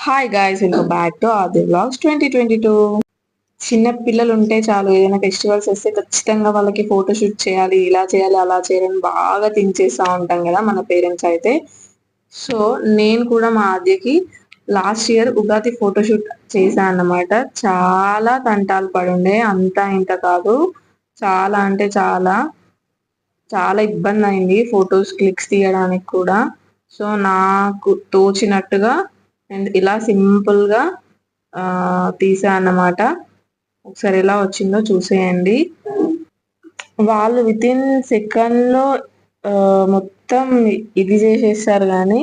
Hi guys, welcome back to ఆది vlogs 2022. చిన్న పిల్లలు ఉంటే చాలు, ఏదైనా ఫెస్టివల్స్ వస్తే ఖచ్చితంగా వాళ్ళకి ఫోటోషూట్ చేయాలి, ఇలా చేయాలి అలా చేయాలని బాగా థింక్ చేస్తూ ఉంటాం కదా మన పేరెంట్స్ అయితే. సో నేను కూడా మా ఆద్యకి లాస్ట్ ఇయర్ ఉగాది ఫోటోషూట్ చేశాను అన్నమాట. చాలా తంటాలు పడుండే, అంతా ఇంత కాదు, చాలా అంటే చాలా చాలా ఇబ్బంది అయింది ఫొటోస్ క్లిక్స్ తీయడానికి కూడా. సో నాకు తోచినట్టుగా అండ్ ఇలా సింపుల్ గా తీసా అన్నమాట. ఒకసారి ఎలా వచ్చిందో చూసేయండి. వాళ్ళు విత్ ఇన్ సెకండ్ లో మొత్తం ఇది చేసేస్తారు, కానీ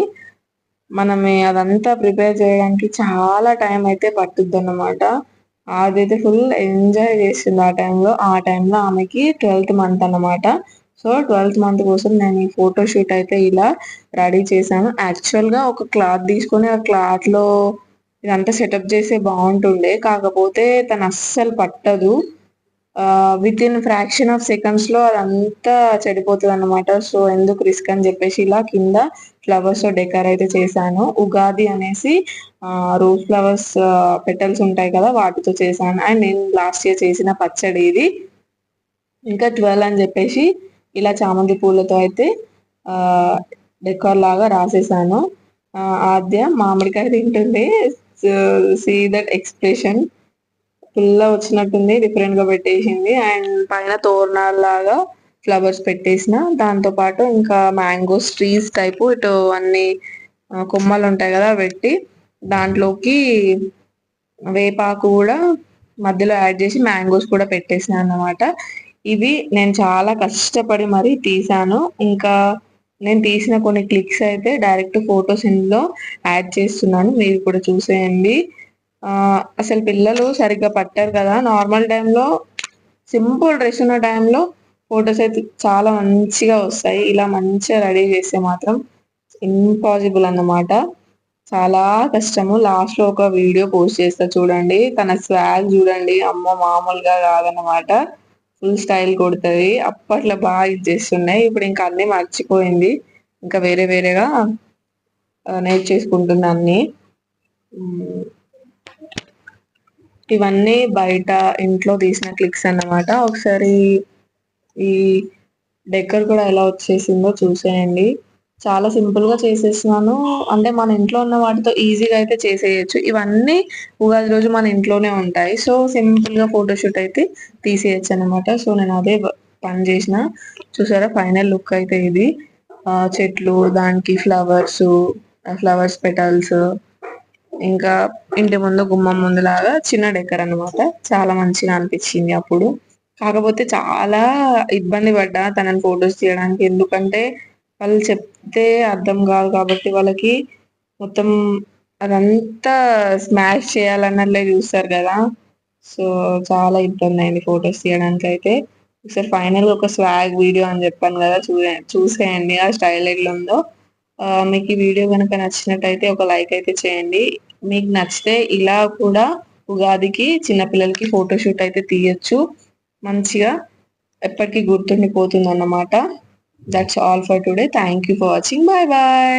మనమే అదంతా ప్రిపేర్ చేయడానికి చాలా టైం అయితే పట్టుద్ది అన్నమాట. అదైతే ఫుల్ ఎంజాయ్ చేసింది ఆ టైంలో ఆమెకి 12th మంత్ అన్నమాట. సో 12th మంత్ కోసం నేను ఈ ఫోటోషూట్ అయితే ఇలా రెడీ చేశాను. యాక్చువల్గా ఒక క్లాత్ తీసుకొని ఆ క్లాత్ లో ఇదంతా సెటప్ చేస్తే బాగుంటుండే, కాకపోతే తను అస్సలు పట్టదు. With in fraction of seconds లో అదంతా చెడిపోతుంది అన్నమాట. సో ఎందుకు రిస్క్ అని చెప్పేసి ఇలా కింద ఫ్లవర్స్ తో డెకర్ అయితే చేశాను. ఉగాది అనేసి రోజ్ ఫ్లవర్స్ పెటల్స్ ఉంటాయి కదా, వాటితో చేశాను. అండ్ నేను లాస్ట్ ఇయర్ చేసిన పచ్చడి ఇది. ఇంకా 12 అని చెప్పేసి ఇలా చామంతి పూలతో అయితే డెకార్ లాగా రాసేసాను. ఆద్య మామిడికాయ తింటుంది. సీ దట్ ఎక్స్ప్రెషన్, ఫుల్ వచ్చినట్టుంది, డిఫరెంట్ గా పెట్టేసింది. అండ్ పైన తోరణాల్లాగా ఫ్లవర్స్ పెట్టేసిన, దాంతో పాటు ఇంకా మ్యాంగోస్ ట్రీస్ టైపు ఇటు అన్ని కొమ్మలు ఉంటాయి కదా పెట్టి, దాంట్లోకి వేపాకు కూడా మధ్యలో యాడ్ చేసి మ్యాంగోస్ కూడా పెట్టేసిన అన్నమాట. ఇవి నేను చాలా కష్టపడి మరీ తీసాను. ఇంకా నేను తీసిన కొన్ని క్లిక్స్ అయితే డైరెక్ట్ ఫొటోస్ ఇందులో యాడ్ చేస్తున్నాను, మీరు కూడా చూసేయండి. అసలు పిల్లలు సరిగ్గా పట్టారు కదా. నార్మల్ టైంలో సింపుల్ డ్రెస్ ఉన్న టైంలో ఫొటోస్ అయితే చాలా మంచిగా వస్తాయి. ఇలా మంచిగా రెడీ చేస్తే మాత్రం ఇంపాసిబుల్ అన్నమాట. చాలా కష్టము. లాస్ట్ లో ఒక వీడియో పోస్ట్ చేస్తా చూడండి. తన స్వాగ్ చూడండి, అమ్మ మామూలుగా కాదన్నమాట. ఫుల్ స్టైల్ కొడుతుంది. అప్పట్లో బాగా ఇది చేస్తున్నాయి, ఇప్పుడు ఇంకా అన్ని మర్చిపోయింది. ఇంకా వేరే వేరేగా నేర్చేసుకుంటుంది అన్ని. ఇవన్నీ బయట ఇంట్లో తీసిన క్లిక్స్ అన్నమాట. ఒకసారి ఈ డెకర్ కూడా ఎలా వచ్చేసిందో చూసేయండి. చాలా సింపుల్ గా చేసేస్తున్నాను, అంటే మన ఇంట్లో ఉన్న వాటితో ఈజీగా అయితే చేసేయచ్చు. ఇవన్నీ ఉగాది రోజు మన ఇంట్లోనే ఉంటాయి, సో సింపుల్ గా ఫోటోషూట్ అయితే తీసేయచ్చు అనమాట. సో నేను అదే పని చేసిన. చూసారా ఫైనల్ లుక్ అయితే ఇది. చెట్లు, దానికి ఫ్లవర్స్ పెటల్స్, ఇంకా ఇంటి ముందు గుమ్మం ముందు లాగా చిన్న డెకర్ అనమాట. చాలా మంచిగా అనిపించింది అప్పుడు. కాకపోతే చాలా ఇబ్బంది పడ్డా తనని ఫొటోస్ తీయడానికి, ఎందుకంటే వాళ్ళు చెప్తే అర్థం కాదు కాబట్టి వాళ్ళకి మొత్తం అదంతా స్మాష్ చేయాలన్నట్లే చూస్తారు కదా. సో చాలా ఇబ్బంది అయింది ఫొటోస్ తీయడానికి అయితే. ఒకసారి ఫైనల్ ఒక స్వాగ్ వీడియో అని చెప్పాను కదా, చూసేయండి ఆ స్టైల్ ఎట్లా ఉందో. మీకు ఈ వీడియో కనుక నచ్చినట్టయితే ఒక లైక్ అయితే చేయండి. మీకు నచ్చితే ఇలా కూడా ఉగాదికి చిన్నపిల్లలకి ఫోటోషూట్ అయితే తీయచ్చు, మంచిగా ఎప్పటికీ గుర్తుండిపోతుంది అన్నమాట. That's all for today. Thank you for watching. Bye bye.